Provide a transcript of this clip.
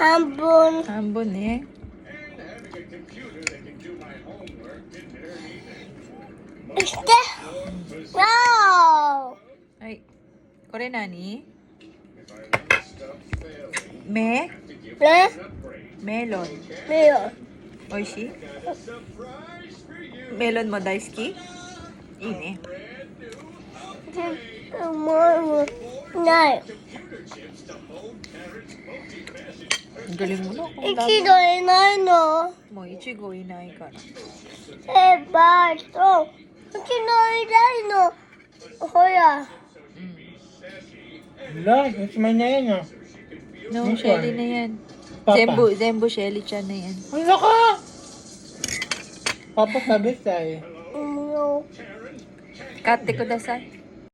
한분 한 번에. 이때 와우 はい。これ何？メ 네 メロン。 왜요 おいしい？メロンも大好き？いいね。 뭐 나요 Ang galing mo na. Kung dami. 이치도 이나이노 もういちごいないから。 제발 또 이치도 이나이노 호야 Wala, ismay na yan ah. No, Which Shelly one? na yan. Papa. Zembo Shelly chan na yan. Ano ka? Papa sabi sa'yo. no 買ってください。